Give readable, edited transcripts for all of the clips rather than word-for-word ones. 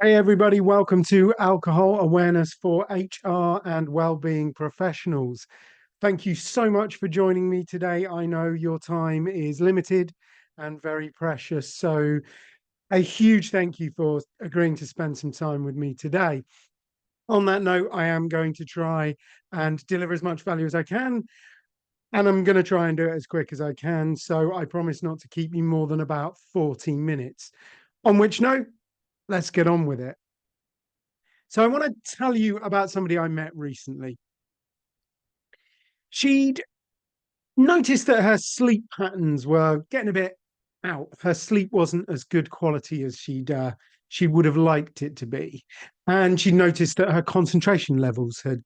Hey everybody, welcome to Alcohol Awareness for HR and Wellbeing Professionals. Thank you so much for joining me today. I know your time is limited and very precious, so a huge thank you for agreeing to spend some time with me today. On that note, I am going to try and deliver as much value as I can, and I'm going to try and do it as quick as I can. So I promise not to keep you more than about 14 minutes. On which note, let's get on with it. So I want to tell you about somebody I met recently. She'd noticed that her sleep patterns were getting a bit out. Her sleep wasn't as good quality as she would have liked it to be, and she noticed that her concentration levels had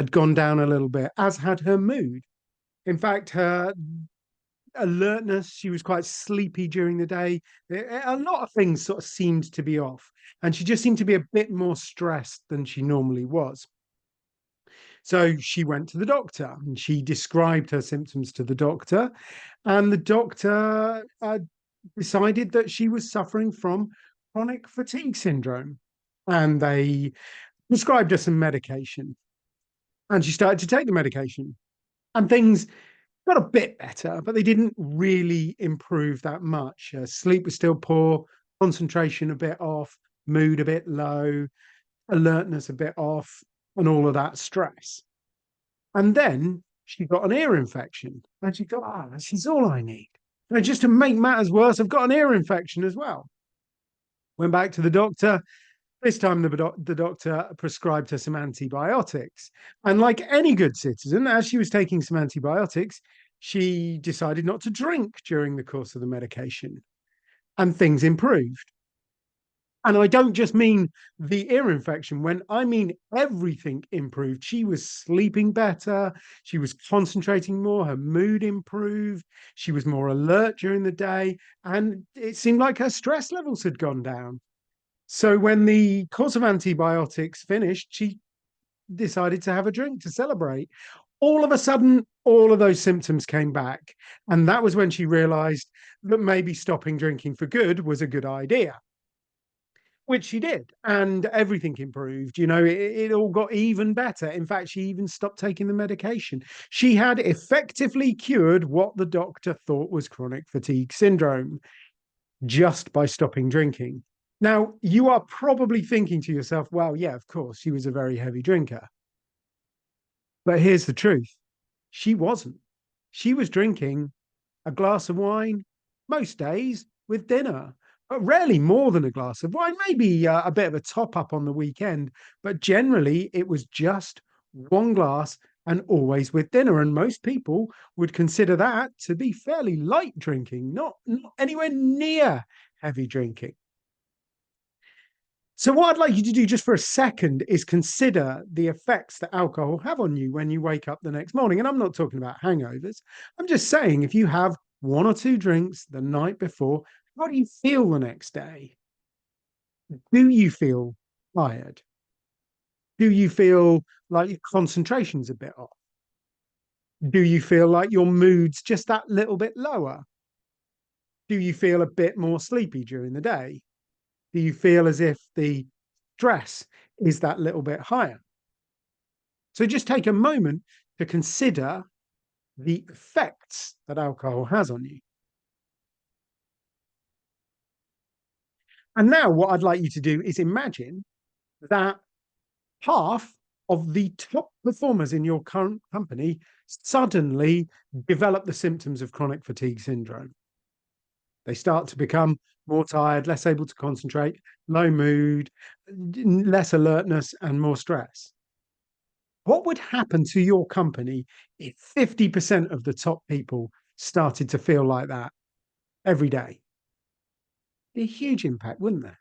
gone down a little bit, as had her mood. In fact, her alertness, she was quite sleepy during the day. A lot of things sort of seemed to be off, and she just seemed to be a bit more stressed than she normally was. So she went to the doctor and she described her symptoms to the doctor, and the doctor decided that she was suffering from chronic fatigue syndrome. And they prescribed her some medication, and she started to take the medication, and things got a bit better, but they didn't really improve that much. Sleep was still poor, concentration a bit off, mood a bit low, alertness a bit off, and all of that stress. And then she got an ear infection. And she thought, this is all I need. And just to make matters worse, I've got an ear infection as well. Went back to the doctor. This time, the doctor prescribed her some antibiotics. And like any good citizen, as she was taking some antibiotics, she decided not to drink during the course of the medication. And things improved. And I don't just mean the ear infection. When I mean everything improved, she was sleeping better. She was concentrating more. Her mood improved. She was more alert during the day. And it seemed like her stress levels had gone down. So when the course of antibiotics finished, she decided to have a drink to celebrate. All of a sudden, all of those symptoms came back. And that was when she realized that maybe stopping drinking for good was a good idea, which she did, and everything improved. It all got even better. In fact, she even stopped taking the medication. She had effectively cured what the doctor thought was chronic fatigue syndrome just by stopping drinking. Now, you are probably thinking to yourself, well, yeah, of course, she was a very heavy drinker. But here's the truth: she wasn't. She was drinking a glass of wine most days with dinner, but rarely more than a glass of wine, maybe a bit of a top up on the weekend. But generally, it was just one glass and always with dinner. And most people would consider that to be fairly light drinking, not anywhere near heavy drinking. So, what I'd like you to do just for a second is consider the effects that alcohol have on you when you wake up the next morning. And I'm not talking about hangovers. I'm just saying, if you have one or two drinks the night before, how do you feel the next day? Do you feel tired? Do you feel like your concentration's a bit off? Do you feel like your mood's just that little bit lower? Do you feel a bit more sleepy during the day? Do you feel as if the stress is that little bit higher? So just take a moment to consider the effects that alcohol has on you. And now, what I'd like you to do is imagine that half of the top performers in your current company suddenly develop the symptoms of chronic fatigue syndrome. They start to become more tired, less able to concentrate, low mood, less alertness, and more stress. What would happen to your company if 50% of the top people started to feel like that every day? A huge impact, wouldn't there?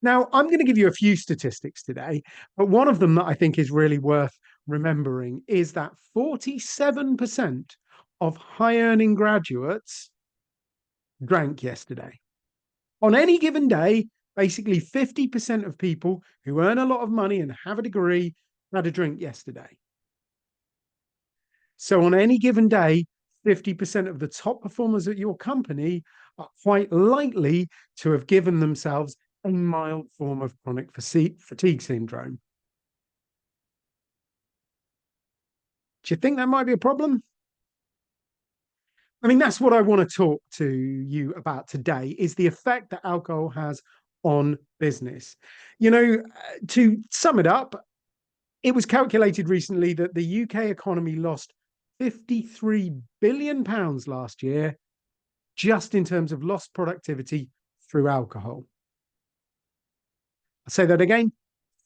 Now, I'm going to give you a few statistics today, but one of them that I think is really worth remembering is that 47% of high earning graduates drank yesterday. On any given day, basically 50% of people who earn a lot of money and have a degree had a drink yesterday. So on any given day, 50% of the top performers at your company are quite likely to have given themselves a mild form of chronic fatigue syndrome. Do you think that might be a problem? I mean, that's what I want to talk to you about today is the effect that alcohol has on business. To sum it up, it was calculated recently that the UK economy lost 53 billion pounds last year just in terms of lost productivity through alcohol. I'll say that again,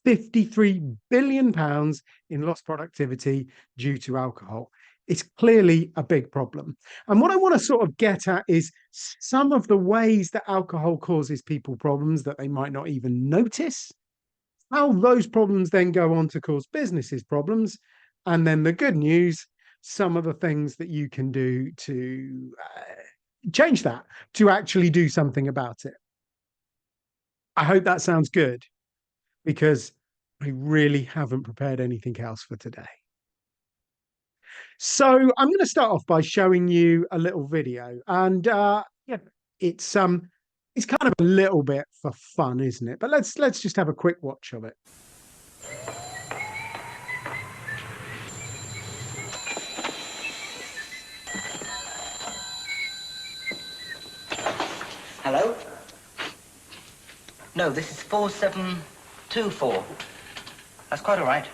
53 billion pounds in lost productivity due to alcohol. It's clearly a big problem. And what I want to sort of get at is some of the ways that alcohol causes people problems that they might not even notice, how those problems then go on to cause businesses problems. And then the good news, some of the things that you can do to change that, to actually do something about it. I hope that sounds good because I really haven't prepared anything else for today. So I'm going to start off by showing you a little video, and yeah, it's it's kind of a little bit for fun, isn't it? But let's just have a quick watch of it. Hello? No, this is 4724. That's quite all right.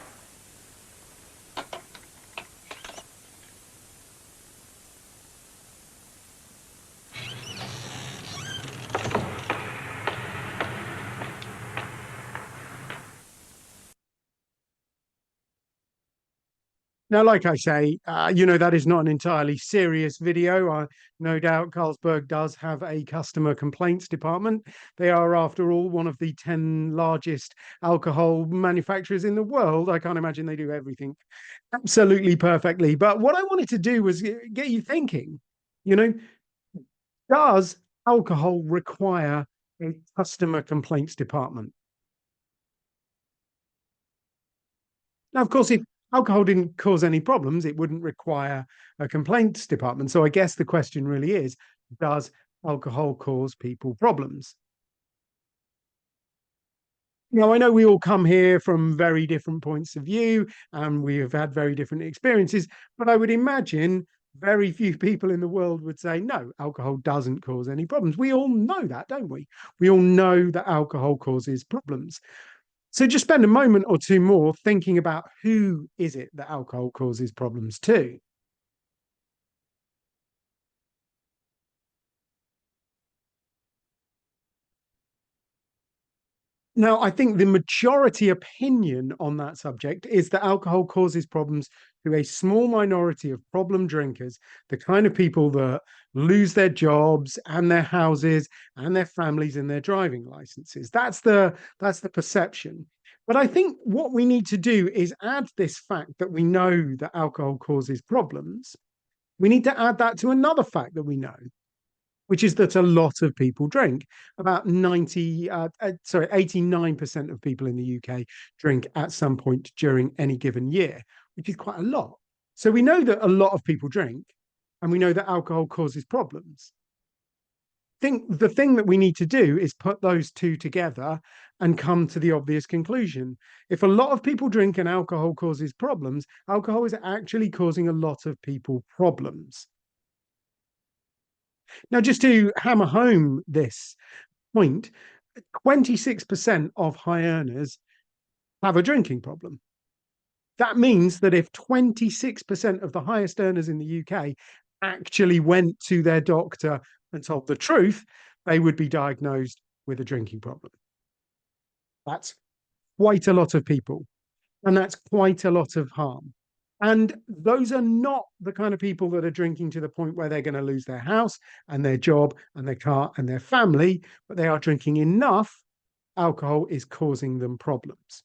Now, like I say, that is not an entirely serious video. No doubt Carlsberg does have a customer complaints department. They are, after all, one of the 10 largest alcohol manufacturers in the world. I can't imagine they do everything absolutely perfectly. But what I wanted to do was get you thinking, you know, does alcohol require a customer complaints department? Now, of course, if alcohol didn't cause any problems, it wouldn't require a complaints department. So I guess the question really is, does alcohol cause people problems? Now, I know we all come here from very different points of view and we have had very different experiences, but I would imagine very few people in the world would say, no, alcohol doesn't cause any problems. We all know that, don't we? We all know that alcohol causes problems. So just spend a moment or two more thinking about who is it that alcohol causes problems to. Now, I think the majority opinion on that subject is that alcohol causes problems to a small minority of problem drinkers, the kind of people that lose their jobs and their houses and their families and their driving licenses. That's the perception. But I think what we need to do is add this fact that we know that alcohol causes problems. We need to add that to another fact that we know, which is that a lot of people drink. About 89% of people in the UK drink at some point during any given year, which is quite a lot. So we know that a lot of people drink, and we know that alcohol causes problems. I think the thing that we need to do is put those two together and come to the obvious conclusion. If a lot of people drink and alcohol causes problems, alcohol is actually causing a lot of people problems. Now, just to hammer home this point, 26% of high earners have a drinking problem. That means that if 26% of the highest earners in the UK actually went to their doctor and told the truth, they would be diagnosed with a drinking problem. That's quite a lot of people, and that's quite a lot of harm. And those are not the kind of people that are drinking to the point where they're going to lose their house and their job and their car and their family, but they are drinking enough. Alcohol is causing them problems.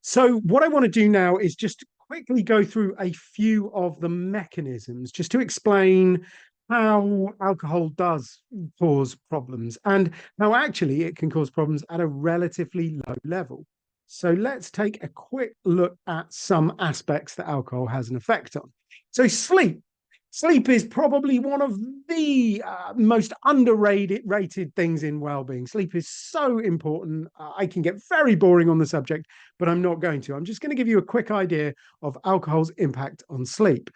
So, what I want to do now is just quickly go through a few of the mechanisms just to explain how alcohol does cause problems and how actually it can cause problems at a relatively low level. So let's take a quick look at some aspects that alcohol has an effect on. So sleep. Sleep is probably one of the most underrated things in well-being. Sleep is so important. I can get very boring on the subject, but I'm not going to. I'm just going to give you a quick idea of alcohol's impact on sleep.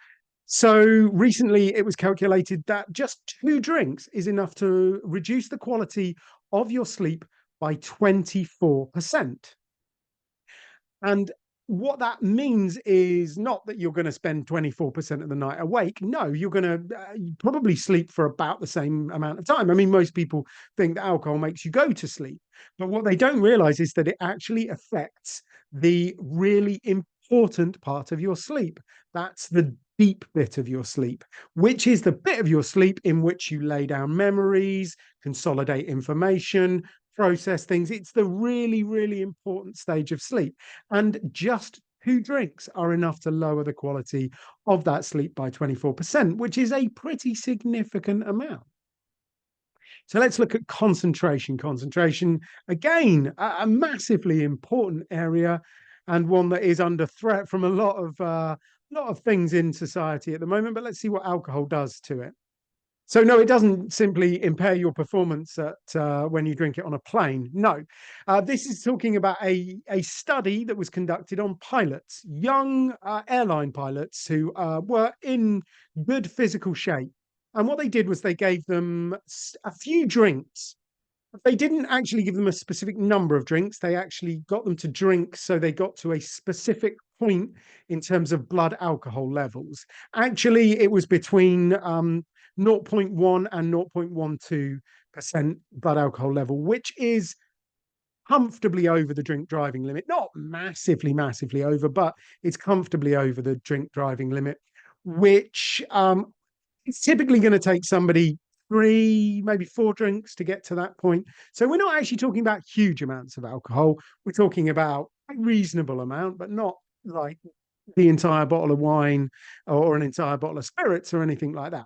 So recently it was calculated that just 2 drinks is enough to reduce the quality of your sleep by 24%. And what that means is not that you're going to spend 24% of the night awake. No, you're going to probably sleep for about the same amount of time. I mean, most people think that alcohol makes you go to sleep. But what they don't realize is that it actually affects the really important part of your sleep. That's the deep bit of your sleep, which is the bit of your sleep in which you lay down memories, consolidate information, process things. It's the really, really important stage of sleep. And just 2 drinks are enough to lower the quality of that sleep by 24%, which is a pretty significant amount. So let's look at concentration. Concentration, again, a massively important area and one that is under threat from a lot of things in society at the moment. But let's see what alcohol does to it. So no, it doesn't simply impair your performance when you drink it on a plane. No, this is talking about a study that was conducted on pilots, young airline pilots who were in good physical shape. And what they did was they gave them a few drinks. They didn't actually give them a specific number of drinks. They actually got them to drink so they got to a specific point in terms of blood alcohol levels. Actually, it was between zero point 0.1 and 0.12% blood alcohol level, which is comfortably over the drink driving limit. Not massively, massively over, but it's comfortably over the drink driving limit, which it's typically going to take somebody 3, maybe 4 drinks to get to that point. So we're not actually talking about huge amounts of alcohol. We're talking about a reasonable amount, but not like the entire bottle of wine or an entire bottle of spirits or anything like that.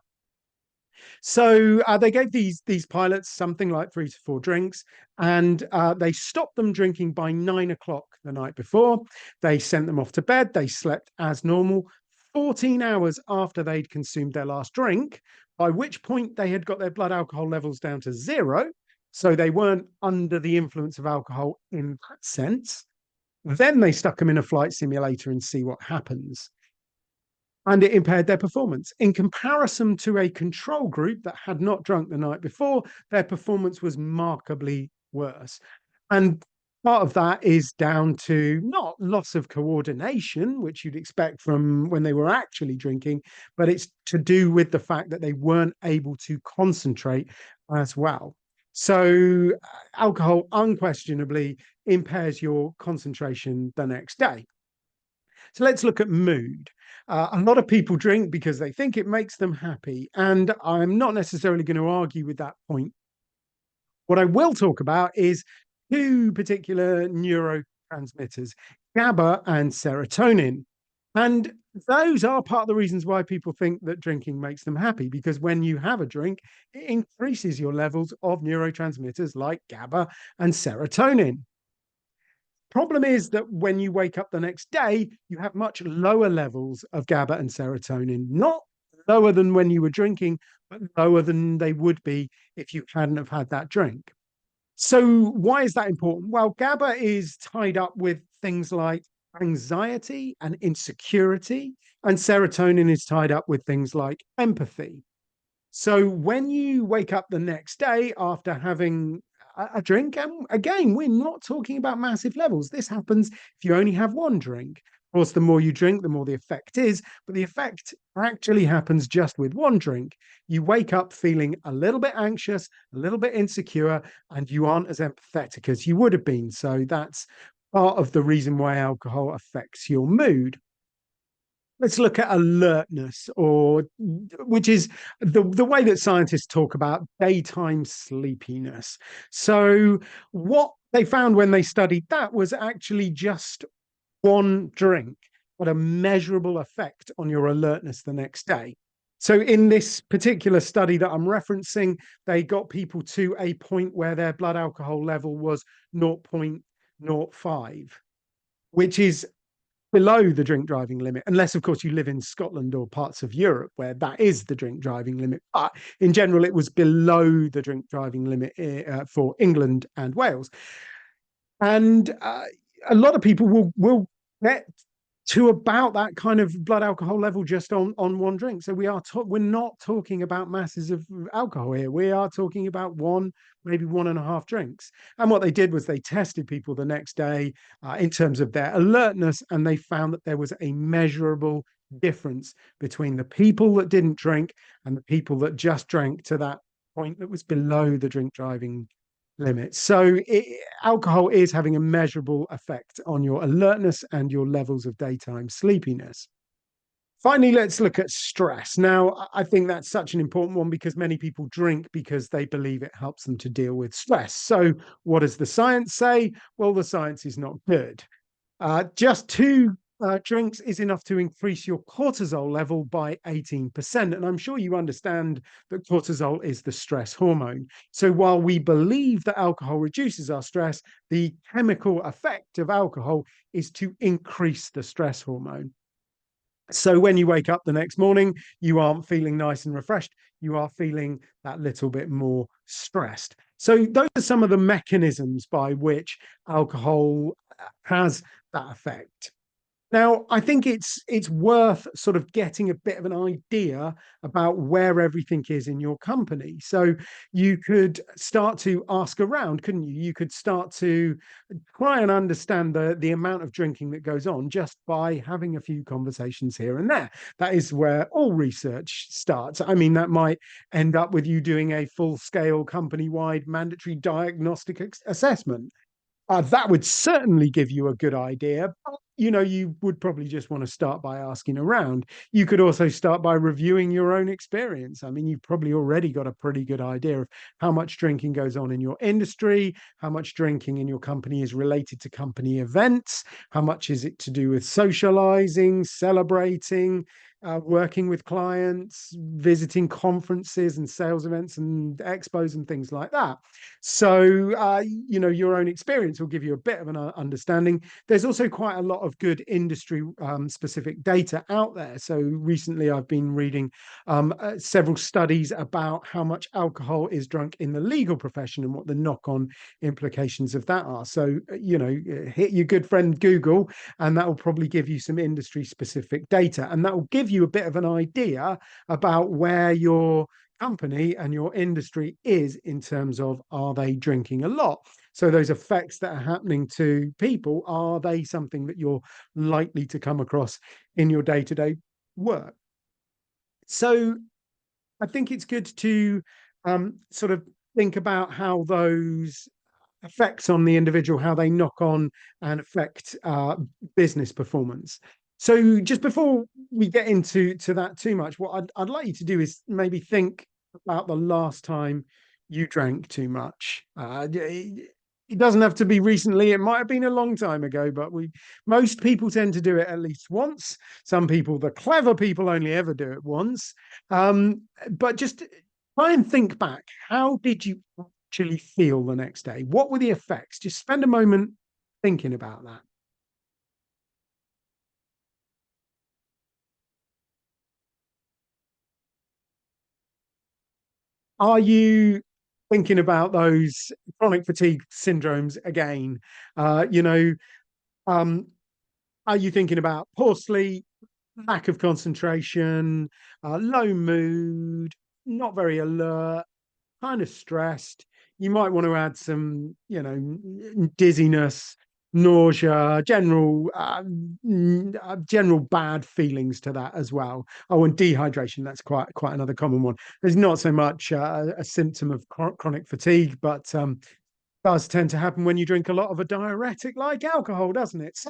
So they gave these pilots something like 3 to 4 drinks, and they stopped them drinking by 9 o'clock the night before. They sent them off to bed. They slept as normal. 14 hours after they'd consumed their last drink, by which point they had got their blood alcohol levels down to 0. So they weren't under the influence of alcohol in that sense. Then they stuck them in a flight simulator and see what happens. And it impaired their performance. In comparison to a control group that had not drunk the night before, their performance was markedly worse. And part of that is down to not loss of coordination, which you'd expect from when they were actually drinking, but it's to do with the fact that they weren't able to concentrate as well. So alcohol unquestionably impairs your concentration the next day. So let's look at mood. A lot of people drink because they think it makes them happy. And I'm not necessarily going to argue with that point. What I will talk about is 2 particular neurotransmitters, GABA and serotonin. And those are part of the reasons why people think that drinking makes them happy, because when you have a drink, it increases your levels of neurotransmitters like GABA and serotonin. Problem is that when you wake up the next day, you have much lower levels of GABA and serotonin, not lower than when you were drinking, but lower than they would be if you hadn't have had that drink. So why is that important? Well, GABA is tied up with things like anxiety and insecurity, and serotonin is tied up with things like empathy. So when you wake up the next day after having a drink, and again, we're not talking about massive levels. This happens if you only have 1 drink. Of course, the more you drink, the more the effect is, but the effect actually happens just with 1 drink. You wake up feeling a little bit anxious, a little bit insecure, and you aren't as empathetic as you would have been. So that's part of the reason why alcohol affects your mood. Let's look at alertness, or which is the way that scientists talk about daytime sleepiness. So what they found when they studied that was actually just 1 drink, but a measurable effect on your alertness the next day. So in this particular study that I'm referencing, they got people to a point where their blood alcohol level was 0.05, which is below the drink driving limit, unless, of course, you live in Scotland or parts of Europe where that is the drink driving limit. But in general, it was below the drink driving limit for England and Wales. And a lot of people will get to about that kind of blood alcohol level just on one drink. So we're not talking about masses of alcohol here. We are talking about one, maybe one and a half drinks. And what they did was they tested people the next day in terms of their alertness, and they found that there was a measurable difference between the people that didn't drink and the people that just drank to that point that was below the drink driving limit. So alcohol is having a measurable effect on your alertness and your levels of daytime sleepiness. Finally, let's look at stress. Now, I think that's such an important one because many people drink because they believe it helps them to deal with stress. So what does the science say? Well, the science is not good. Just two drinks is enough to increase your cortisol level by 18%. And I'm sure you understand that cortisol is the stress hormone. So while we believe that alcohol reduces our stress, the chemical effect of alcohol is to increase the stress hormone. So when you wake up the next morning, you aren't feeling nice and refreshed. You are feeling that little bit more stressed. So those are some of the mechanisms by which alcohol has that effect. Now, I think it's worth sort of getting a bit of an idea about where everything is in your company. So you could start to ask around, couldn't you? You could start to try and understand the amount of drinking that goes on just by having a few conversations here and there. That is where all research starts. I mean, that might end up with you doing a full-scale company-wide mandatory diagnostic assessment. That would certainly give you a good idea. But, you would probably just want to start by asking around. You could also start by reviewing your own experience. I mean, you've probably already got a pretty good idea of how much drinking goes on in your industry, how much drinking in your company is related to company events, how much is it to do with socializing, celebrating, working with clients, visiting conferences and sales events and expos and things like that. So, your own experience will give you a bit of an understanding. There's also quite a lot of good industry specific data out there. So recently I've been reading several studies about how much alcohol is drunk in the legal profession and what the knock-on implications of that are. So, hit your good friend Google, and that will probably give you some industry specific data. And that will give you a bit of an idea about where your company and your industry is in terms of, are they drinking a lot? So those effects that are happening to people, are they something that you're likely to come across in your day-to-day work? So I think it's good to sort of think about how those effects on the individual, how they knock on and affect business performance. So just before we get into that too much, what I'd like you to do is maybe think about the last time you drank too much. It doesn't have to be recently. It might have been a long time ago, but most people tend to do it at least once. Some people, the clever people, only ever do it once. But just try and think back. How did you actually feel the next day? What were the effects? Just spend a moment thinking about that. Are you thinking about those chronic fatigue syndromes again? Uh, you know, um, are you thinking about poor sleep, lack of concentration, low mood, not very alert, kind of stressed? You might want to add some, dizziness, nausea, general bad feelings to that as well. Oh, and dehydration, that's quite another common one. There's not so much a symptom of chronic fatigue, but does tend to happen when you drink a lot of a diuretic like alcohol, doesn't it? So,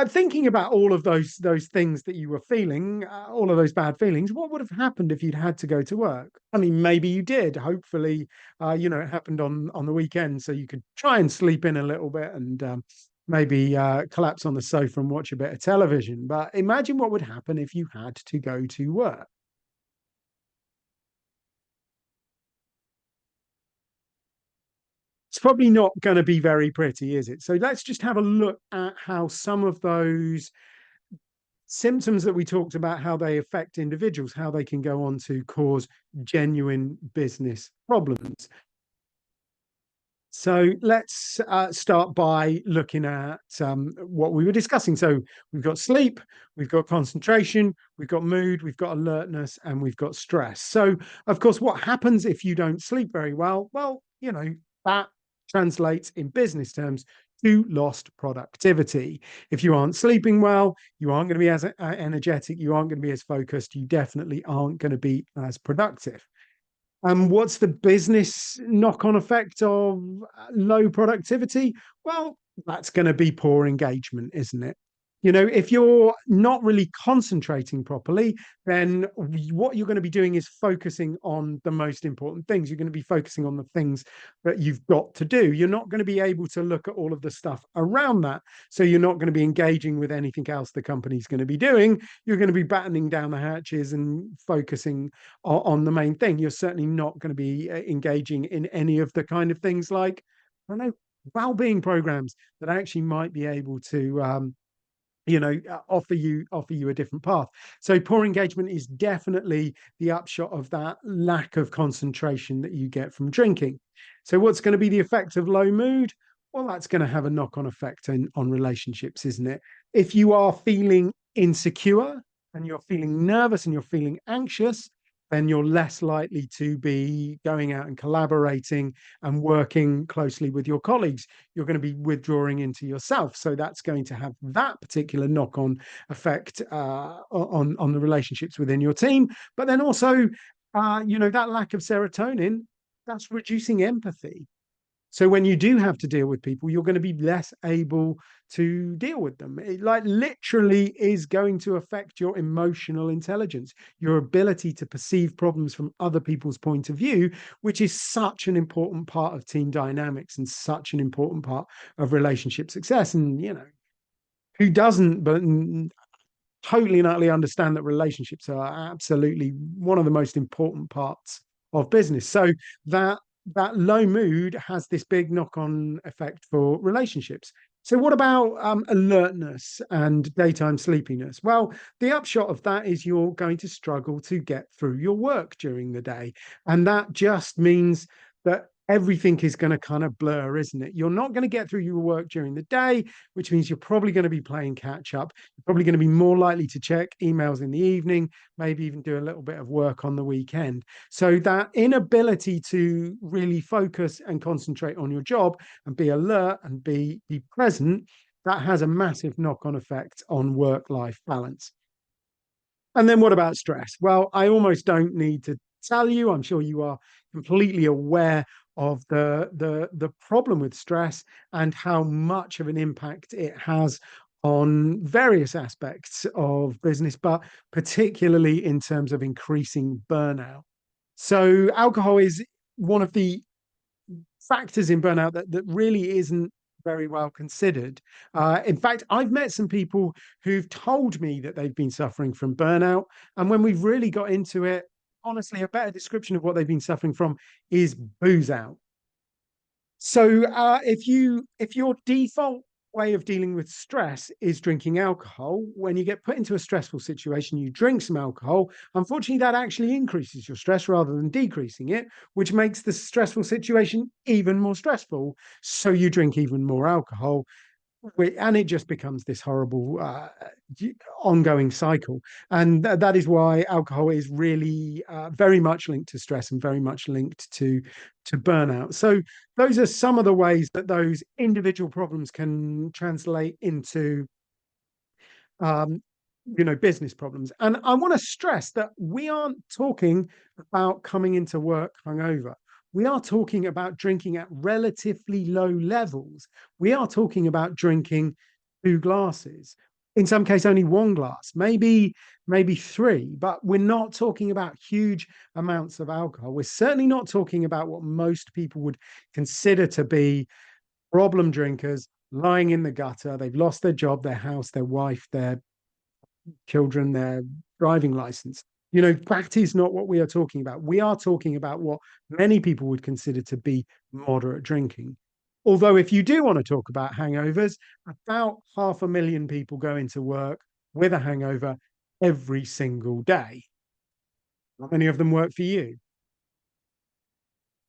thinking about all of those things that you were feeling, all of those bad feelings, what would have happened if you'd had to go to work? I mean, maybe you did. Hopefully, it happened on the weekend, so you could try and sleep in a little bit and maybe collapse on the sofa and watch a bit of television. But imagine what would happen if you had to go to work. It's probably not going to be very pretty, is it? So let's just have a look at how some of those symptoms that we talked about, how they affect individuals, how they can go on to cause genuine business problems. So let's start by looking at what we were discussing. So we've got sleep, we've got concentration, we've got mood, we've got alertness, and we've got stress. So, of course, what happens if you don't sleep very well? Well, that translates in business terms to lost productivity. If you aren't sleeping well, you aren't going to be as energetic, you aren't going to be as focused, you definitely aren't going to be as productive. And what's the business knock-on effect of low productivity? Well, that's going to be poor engagement, isn't it? If you're not really concentrating properly, then what you're going to be doing is focusing on the most important things. You're going to be focusing on the things that you've got to do. You're not going to be able to look at all of the stuff around that. So you're not going to be engaging with anything else the company's going to be doing. You're going to be battening down the hatches and focusing on the main thing. You're certainly not going to be engaging in any of the kind of things like, I don't know, well-being programs that actually might be able to offer you a different path. So poor engagement is definitely the upshot of that lack of concentration that you get from drinking. So what's going to be the effect of low mood? Well, that's going to have a knock-on effect on relationships, isn't it? If you are feeling insecure and you're feeling nervous and you're feeling anxious, then you're less likely to be going out and collaborating and working closely with your colleagues. You're going to be withdrawing into yourself. So that's going to have that particular knock-on effect on the relationships within your team. But then also, that lack of serotonin, that's reducing empathy. So when you do have to deal with people, you're going to be less able to deal with them. It like literally is going to affect your emotional intelligence, your ability to perceive problems from other people's point of view, which is such an important part of team dynamics and such an important part of relationship success. And, who doesn't, but totally and utterly understand that relationships are absolutely one of the most important parts of business. So that low mood has this big knock-on effect for relationships. So what about alertness and daytime sleepiness? Well, the upshot of that is you're going to struggle to get through your work during the day. And that just means that everything is going to kind of blur, isn't it? You're not going to get through your work during the day, which means you're probably going to be playing catch up. You're probably going to be more likely to check emails in the evening, maybe even do a little bit of work on the weekend. So that inability to really focus and concentrate on your job and be alert and be present, that has a massive knock-on effect on work-life balance. And then what about stress? Well, I almost don't need to tell you. I'm sure you are completely aware of the problem with stress and how much of an impact it has on various aspects of business, but particularly in terms of increasing burnout. So alcohol is one of the factors in burnout that really isn't very well considered. In fact, I've met some people who've told me that they've been suffering from burnout. And when we've really got into it, honestly, a better description of what they've been suffering from is booze out. So if your default way of dealing with stress is drinking alcohol, when you get put into a stressful situation, you drink some alcohol. Unfortunately, that actually increases your stress rather than decreasing it, which makes the stressful situation even more stressful. So you drink even more alcohol, and it just becomes this horrible ongoing cycle. And that is why alcohol is really very much linked to stress and very much linked to burnout. So those are some of the ways that those individual problems can translate into um, business problems. And I want to stress that we aren't talking about coming into work hungover. We are talking about drinking at relatively low levels. We are talking about drinking 2 glasses, in some case only 1 glass, maybe three, but we're not talking about huge amounts of alcohol. We're certainly not talking about what most people would consider to be problem drinkers lying in the gutter. They've lost their job, their house, their wife, their children, their driving license. That is not what we are talking about. We are talking about what many people would consider to be moderate drinking. Although, if you do want to talk about hangovers, about 500,000 people go into work with a hangover every single day. How many of them work for you?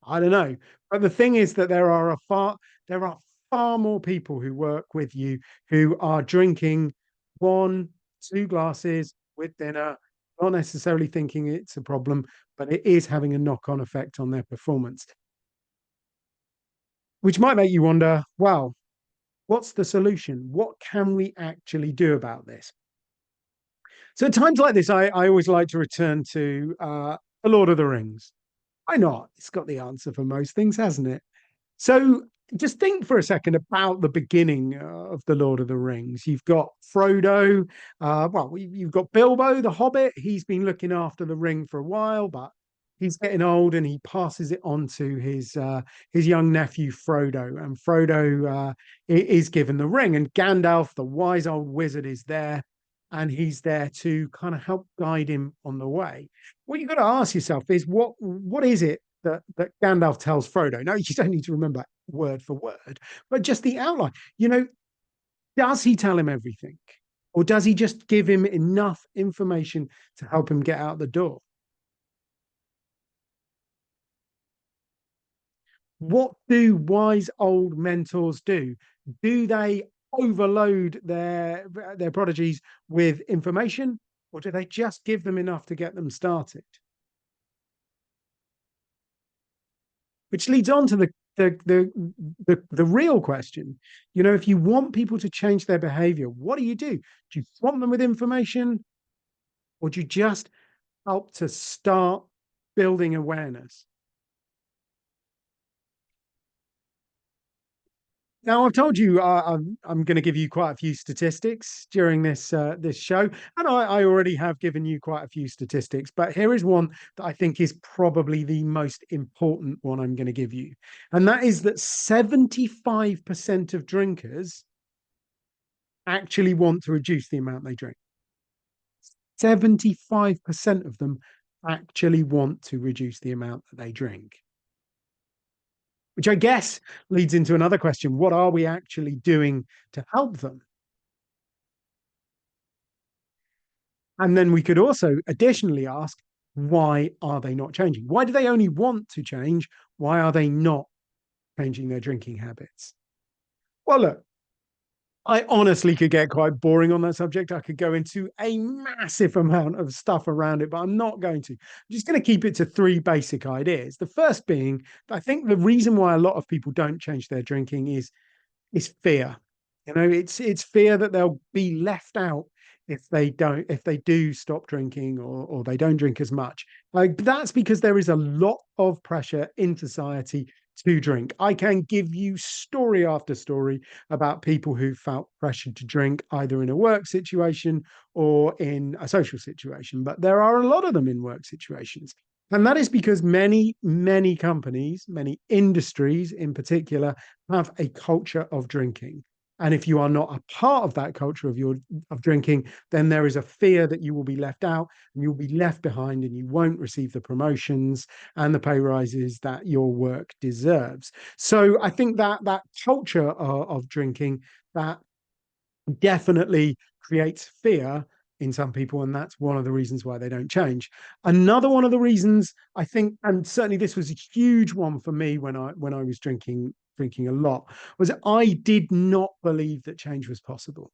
I don't know. But the thing is that there are far more people who work with you who are drinking one, two glasses with dinner, not necessarily thinking it's a problem, but it is having a knock-on effect on their performance, which might make you wonder, well, what's the solution? What can we actually do about this? So at times like this, I always like to return to The Lord of the Rings. Why not? It's got the answer for most things, hasn't it? So just think for a second about the beginning of The Lord of the Rings. You've got Frodo. You've got Bilbo, the Hobbit. He's been looking after the ring for a while, but he's getting old and he passes it on to his young nephew Frodo. And Frodo is given the ring. And Gandalf, the wise old wizard, is there. And he's there to kind of help guide him on the way. What you've got to ask yourself is what is it that Gandalf tells Frodo? No, you don't need to remember word for word, but just the outline. Does he tell him everything? Or does he just give him enough information to help him get out the door? What do wise old mentors do? Do they overload their prodigies with information, or do they just give them enough to get them started? Which leads on to the real question. If you want people to change their behavior, what do? Do you swamp them with information, or do you just help to start building awareness? Now, I've told you I'm going to give you quite a few statistics during this show, and I already have given you quite a few statistics. But here is one that I think is probably the most important one I'm going to give you, and that is that 75% of drinkers actually want to reduce the amount they drink. 75% of them actually want to reduce the amount that they drink. Which I guess leads into another question. What are we actually doing to help them? And then we could also additionally ask, why are they not changing? Why do they only want to change? Why are they not changing their drinking habits? Well, look, I honestly could get quite boring on that subject. I could go into a massive amount of stuff around it, but I'm not going to. I'm just going to keep it to three basic ideas. The first being, I think the reason why a lot of people don't change their drinking is fear. It's fear that they'll be left out if they do stop drinking or they don't drink as much. Like that's because there is a lot of pressure in society to drink. I can give you story after story about people who felt pressured to drink either in a work situation or in a social situation, but there are a lot of them in work situations. And that is because many companies, many industries in particular, have a culture of drinking. And if you are not a part of that culture of drinking, then there is a fear that you will be left out and you'll be left behind and you won't receive the promotions and the pay rises that your work deserves. So I think that culture of drinking that definitely creates fear in some people, and that's one of the reasons why they don't change. Another one of the reasons I think, and certainly this was a huge one for me when I was drinking a lot, was I did not believe that change was possible.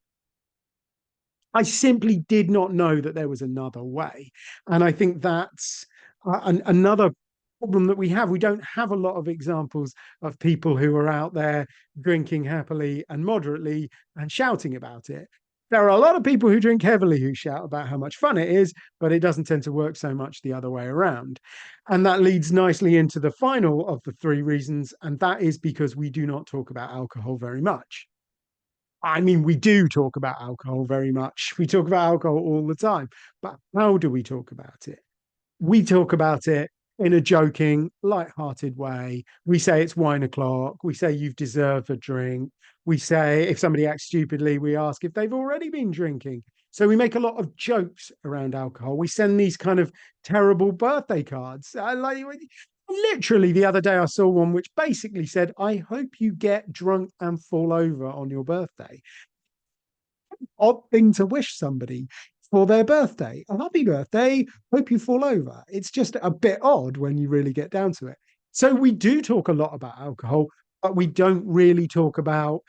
I simply did not know that there was another way, and I think that's another problem that we have. We don't have a lot of examples of people who are out there drinking happily and moderately and shouting about it. There are a lot of people who drink heavily who shout about how much fun it is, but it doesn't tend to work so much the other way around. And that leads nicely into the final of the three reasons, and that is because we do not talk about alcohol very much. I mean, we do talk about alcohol very much. We talk about alcohol all the time, but how do we talk about it? We talk about it in a joking, light-hearted way. We say it's wine o'clock. We say you've deserved a drink. We say if somebody acts stupidly, we ask if they've already been drinking. So we make a lot of jokes around alcohol. We send these kind of terrible birthday cards. Literally the other day I saw one which basically said, I hope you get drunk and fall over on your birthday. odd thing to wish somebody for their birthday. A happy birthday. Hope you fall over. It's just a bit odd when you really get down to it. So we do talk a lot about alcohol, but we don't really talk about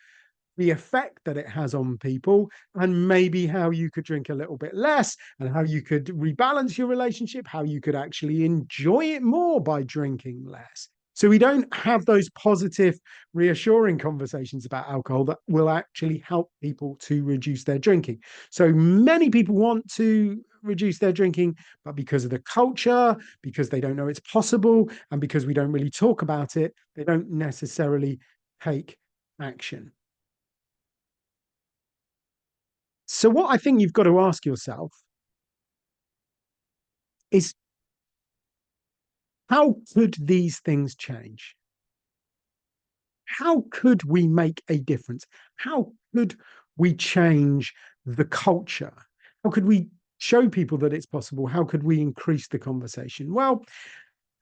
the effect that it has on people and maybe how you could drink a little bit less and how you could rebalance your relationship, how you could actually enjoy it more by drinking less. So we don't have those positive, reassuring conversations about alcohol that will actually help people to reduce their drinking. So many people want to reduce their drinking, but because of the culture, because they don't know it's possible, and because we don't really talk about it, they don't necessarily take action. So, what I think you've got to ask yourself is how could these things change? How could we make a difference? How could we change the culture? How could we show people that it's possible? How could we increase the conversation? Well,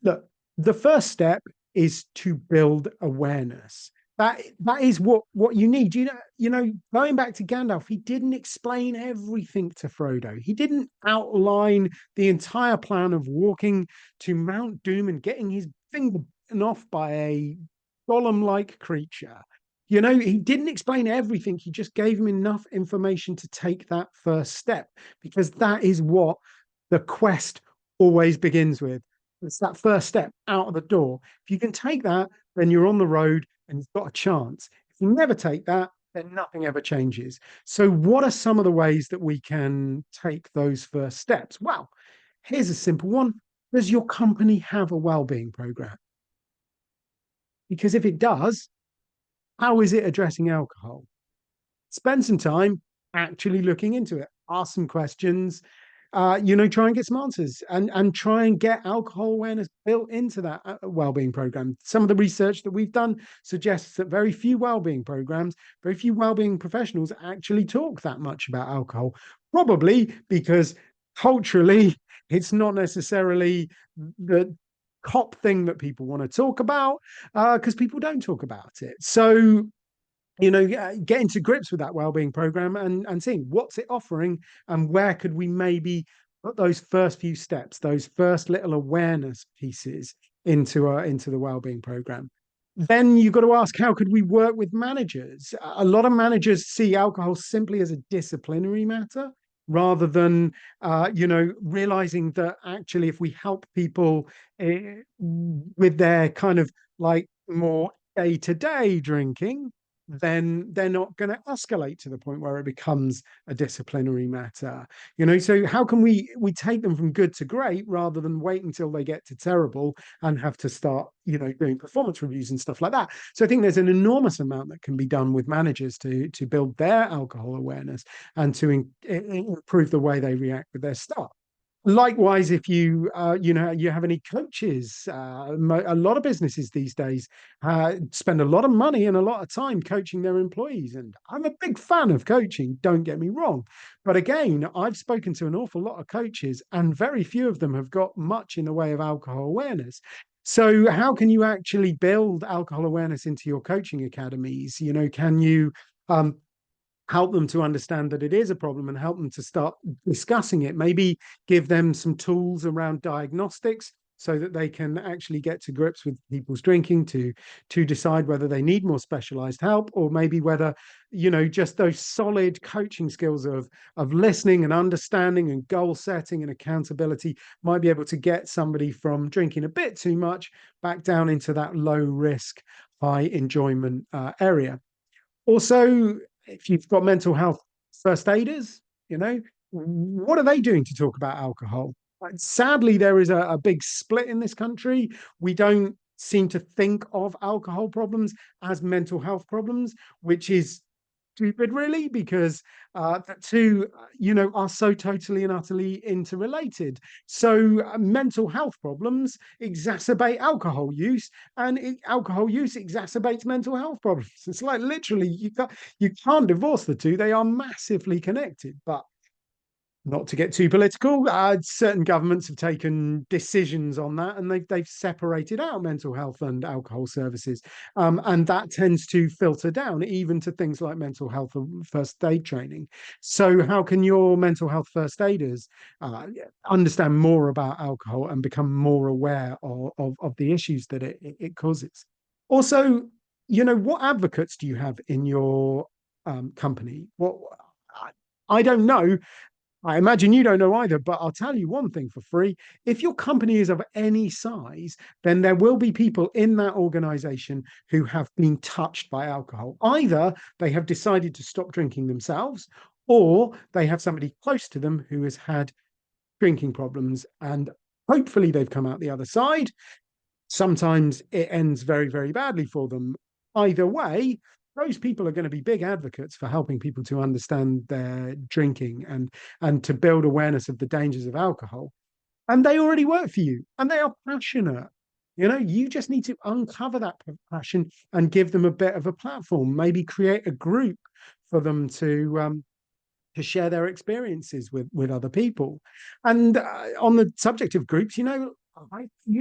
look, the first step is to build awareness. That is what you need. Going back to Gandalf, he didn't explain everything to Frodo. He didn't outline the entire plan of walking to Mount Doom and getting his finger bitten off by a golem-like creature. He didn't explain everything. He just gave him enough information to take that first step, because that is what the quest always begins with. It's that first step out of the door. If you can take that, then you're on the road and you've got a chance. If you never take that, then nothing ever changes. So, what are some of the ways that we can take those first steps? Well, here's a simple one. Does your company have a well-being program? Because if it does, how is it addressing alcohol? Spend some time actually looking into it. Ask some questions. Try and get some answers and try and get alcohol awareness built into that well-being program. Some of the research that we've done suggests that very few well-being programs, very few well-being professionals actually talk that much about alcohol, probably because culturally it's not necessarily the top thing that people want to talk about, because people don't talk about it. So getting to grips with that wellbeing program and seeing what's it offering and where could we maybe put those first few steps, those first little awareness pieces into the wellbeing program. Then you've got to ask, how could we work with managers? A lot of managers see alcohol simply as a disciplinary matter rather than realizing that actually if we help people with their kind of like more day-to-day drinking, then they're not going to escalate to the point where it becomes a disciplinary matter. So how can we take them from good to great rather than wait until they get to terrible and have to start doing performance reviews and stuff like that? So I think there's an enormous amount that can be done with managers to build their alcohol awareness and to improve the way they react with their staff. Likewise, if you have any coaches, a lot of businesses these days spend a lot of money and a lot of time coaching their employees, and I'm a big fan of coaching, don't get me wrong, but again, I've spoken to an awful lot of coaches and very few of them have got much in the way of alcohol awareness. So how can you actually build alcohol awareness into your coaching academies? Can you help them to understand that it is a problem and help them to start discussing it? Maybe give them some tools around diagnostics so that they can actually get to grips with people's drinking to decide whether they need more specialized help, or maybe whether just those solid coaching skills of listening and understanding and goal setting and accountability might be able to get somebody from drinking a bit too much back down into that low risk, high enjoyment area. Also, if you've got mental health first aiders, what are they doing to talk about alcohol? Sadly, there is a big split in this country. We don't seem to think of alcohol problems as mental health problems, which is stupid, really, because the two, are so totally and utterly interrelated. So mental health problems exacerbate alcohol use, and alcohol use exacerbates mental health problems. It's like literally you can't divorce the two. They are massively connected. But Not to get too political, certain governments have taken decisions on that, and they've separated out mental health and alcohol services, and that tends to filter down even to things like mental health and first aid training. So, how can your mental health first aiders understand more about alcohol and become more aware of the issues that it causes? Also, what advocates do you have in your company? What I don't know. I imagine you don't know either, but I'll tell you one thing for free. If your company is of any size, then there will be people in that organization who have been touched by alcohol. Either they have decided to stop drinking themselves, or they have somebody close to them who has had drinking problems, and hopefully they've come out the other side. Sometimes it ends very, very badly for them. Either way, those people are going to be big advocates for helping people to understand their drinking and to build awareness of the dangers of alcohol. And they already work for you and they are passionate. You just need to uncover that passion and give them a bit of a platform, maybe create a group for them to share their experiences with other people. And on the subject of groups, you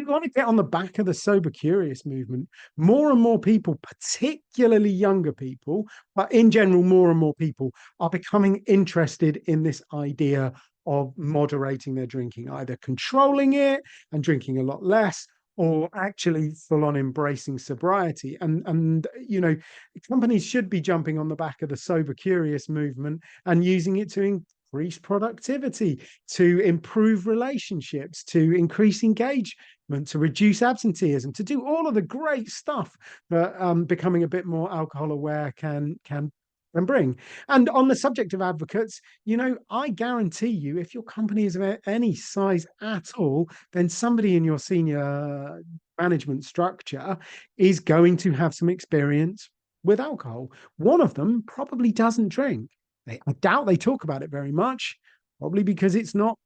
want to get on the back of the sober curious movement. More and more people, particularly younger people, but in general, more and more people are becoming interested in this idea of moderating their drinking, either controlling it and drinking a lot less, or actually full on embracing sobriety. And companies should be jumping on the back of the sober curious movement and using it to increase productivity, to improve relationships, to increase engagement, to reduce absenteeism, to do all of the great stuff that becoming a bit more alcohol aware can bring. And on the subject of advocates, I guarantee you, if your company is of any size at all, then somebody in your senior management structure is going to have some experience with alcohol. One of them probably doesn't drink. I doubt they talk about it very much, probably because it's not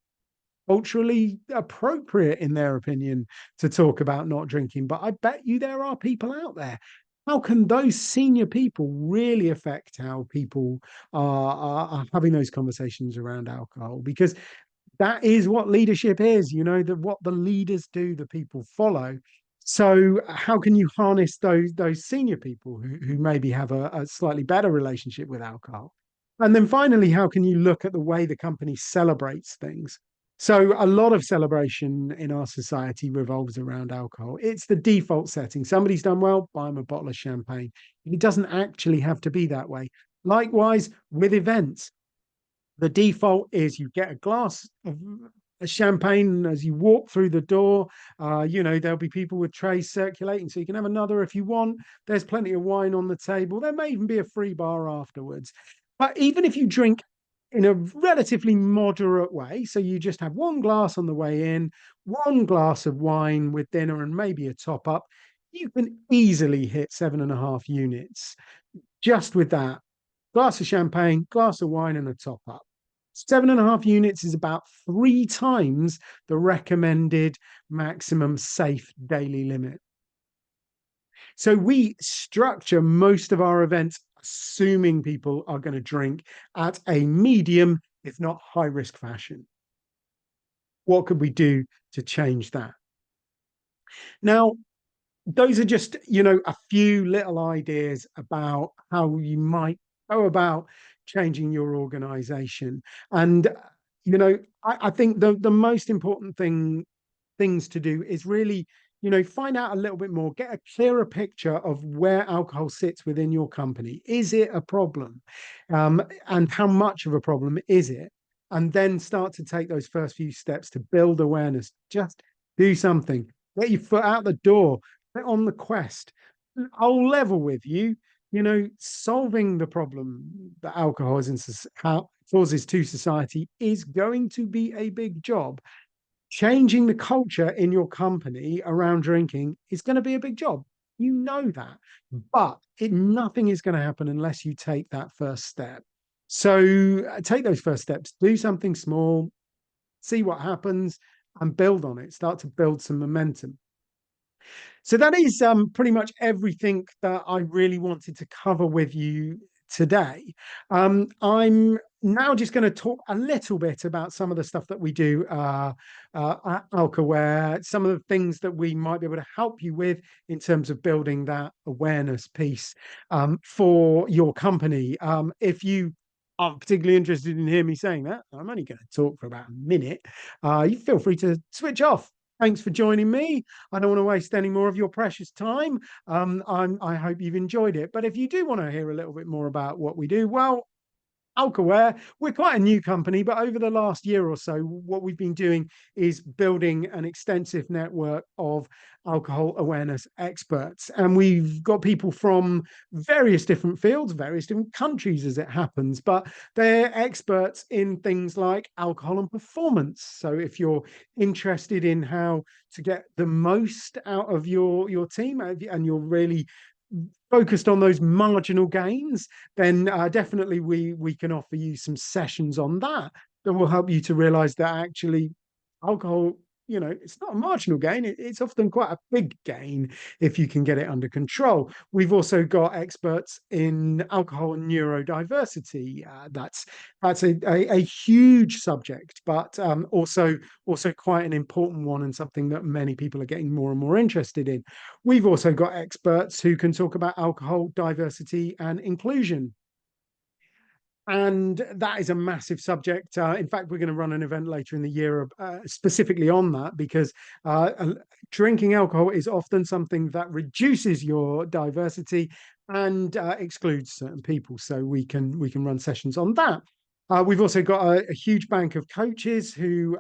culturally appropriate, in their opinion, to talk about not drinking. But I bet you there are people out there. How can those senior people really affect how people are having those conversations around alcohol? Because that is what leadership is, what the leaders do, the people follow. So how can you harness those senior people who maybe have a slightly better relationship with alcohol? And then finally, how can you look at the way the company celebrates things? So a lot of celebration in our society revolves around alcohol. It's the default setting. Somebody's done well, buy them a bottle of champagne. It doesn't actually have to be that way. Likewise, with events, the default is you get a glass of champagne as you walk through the door. There'll be people with trays circulating, so you can have another if you want. There's plenty of wine on the table. There may even be a free bar afterwards. But even if you drink in a relatively moderate way, so you just have one glass on the way in, one glass of wine with dinner, and maybe a top up, you can easily hit 7.5 units just with that glass of champagne, glass of wine, and a top up. 7.5 units is about 3 times the recommended maximum safe daily limit. So we structure most of our events assuming people are going to drink at a medium, if not high risk fashion. What could we do to change that? Now, those are just, a few little ideas about how you might go about changing your organization. And, I think the most important things to do is really, find out a little bit more, get a clearer picture of where alcohol sits within your company. Is it a problem? And how much of a problem is it? And then start to take those first few steps to build awareness. Just do something. Get your foot out the door. Get on the quest. I'll level with you. Solving the problem that alcohol is causes to society is going to be a big job. Changing the culture in your company around drinking is going to be a big job. You know that. But nothing is going to happen unless you take that first step. So take those first steps, do something small, see what happens, and build on it. Start to build some momentum. So that is pretty much everything that I really wanted to cover with you today. I'm now just going to talk a little bit about some of the stuff that we do at Alkaware, some of the things that we might be able to help you with in terms of building that awareness piece for your company. If you are particularly interested in hearing me saying that, I'm only going to talk for about a minute. You feel free to switch off. Thanks for joining me. I don't want to waste any more of your precious time. I hope you've enjoyed it. But if you do want to hear a little bit more about what we do, well, Alkaware, we're quite a new company, but over the last year or so, what we've been doing is building an extensive network of alcohol awareness experts. And we've got people from various different fields, various different countries as it happens, but they're experts in things like alcohol and performance. So if you're interested in how to get the most out of your team and you're really focused on those marginal gains, then definitely we can offer you some sessions on that that will help you to realize that actually alcohol, it's not a marginal gain. It's often quite a big gain if you can get it under control. We've also got experts in alcohol and neurodiversity. That's a huge subject, but also quite an important one and something that many people are getting more and more interested in. We've also got experts who can talk about alcohol, diversity, and inclusion. And that is a massive subject. In fact, we're going to run an event later in the year specifically on that, because drinking alcohol is often something that reduces your diversity and excludes certain people. So we can run sessions on that. We've also got a huge bank of coaches who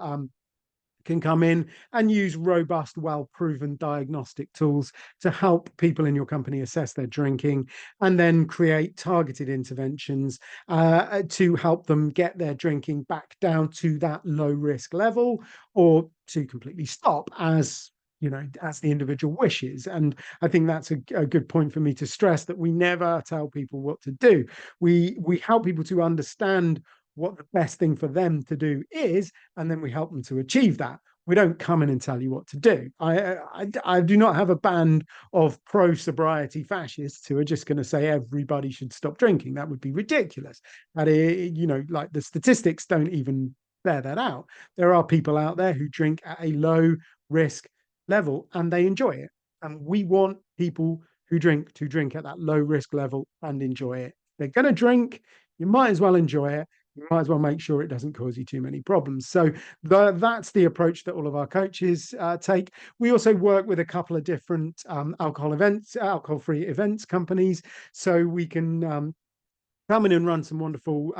can come in and use robust, well-proven diagnostic tools to help people in your company assess their drinking and then create targeted interventions to help them get their drinking back down to that low risk level, or to completely stop as the individual wishes. And I think that's a good point for me to stress, that we never tell people what to do. We help people to understand what the best thing for them to do is, and then we help them to achieve that. We don't come in and tell you what to do. I do not have a band of pro-sobriety fascists who are just going to say everybody should stop drinking. That would be ridiculous. And like, the statistics don't even bear that out. There are people out there who drink at a low risk level and they enjoy it. And we want people who drink to drink at that low risk level and enjoy it. They're going to drink, you might as well enjoy it. You might as well make sure it doesn't cause you too many problems. So that's the approach that all of our coaches take. We also work with a couple of different alcohol-free events companies, so we can come in and run some wonderful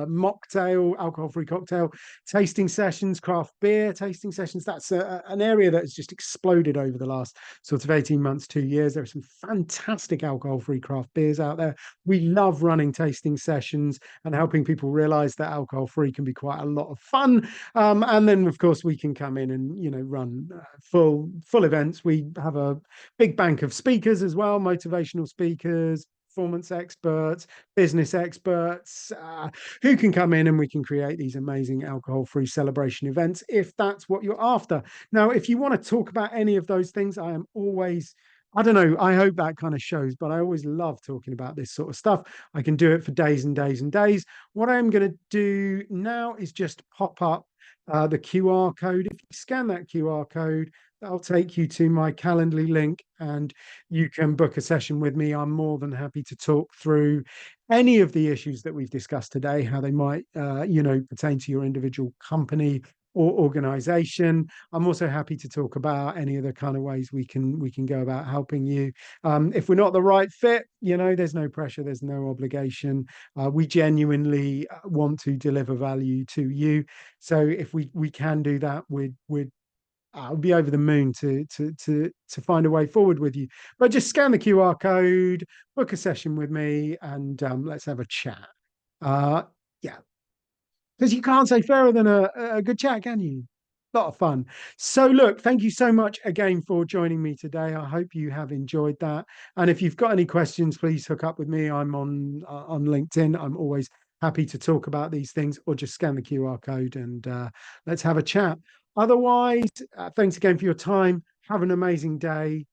mocktail, alcohol-free cocktail tasting sessions, craft beer tasting sessions. That's an area that has just exploded over the last sort of 18 months, 2 years. There are some fantastic alcohol-free craft beers out there. We love running tasting sessions and helping people realize that alcohol-free can be quite a lot of fun. And then, of course, we can come in and run full events. We have a big bank of speakers as well, motivational speakers, performance experts, business experts who can come in, and we can create these amazing alcohol-free celebration events if that's what you're after. Now, if you want to talk about any of those things, I am always, I don't know, I hope that kind of shows, but I always love talking about this sort of stuff. I can do it for days and days and days. What I'm going to do now is just pop up the QR code. If you scan that QR code, that'll take you to my Calendly link and you can book a session with me. I'm more than happy to talk through any of the issues that we've discussed today, how they might, pertain to your individual company or organization. I'm also happy to talk about any other kind of ways we can go about helping you. If we're not the right fit, there's no pressure, there's no obligation. We genuinely want to deliver value to you. So if we can do that, I'll be over the moon to find a way forward with you. But just scan the QR code, book a session with me, and let's have a chat. Yeah, because you can't say fairer than a good chat, can you? A lot of fun. So look, thank you so much again for joining me today. I hope you have enjoyed that. And if you've got any questions, please hook up with me. I'm on LinkedIn. I'm always happy to talk about these things, or just scan the QR code and let's have a chat. Otherwise, thanks again for your time. Have an amazing day.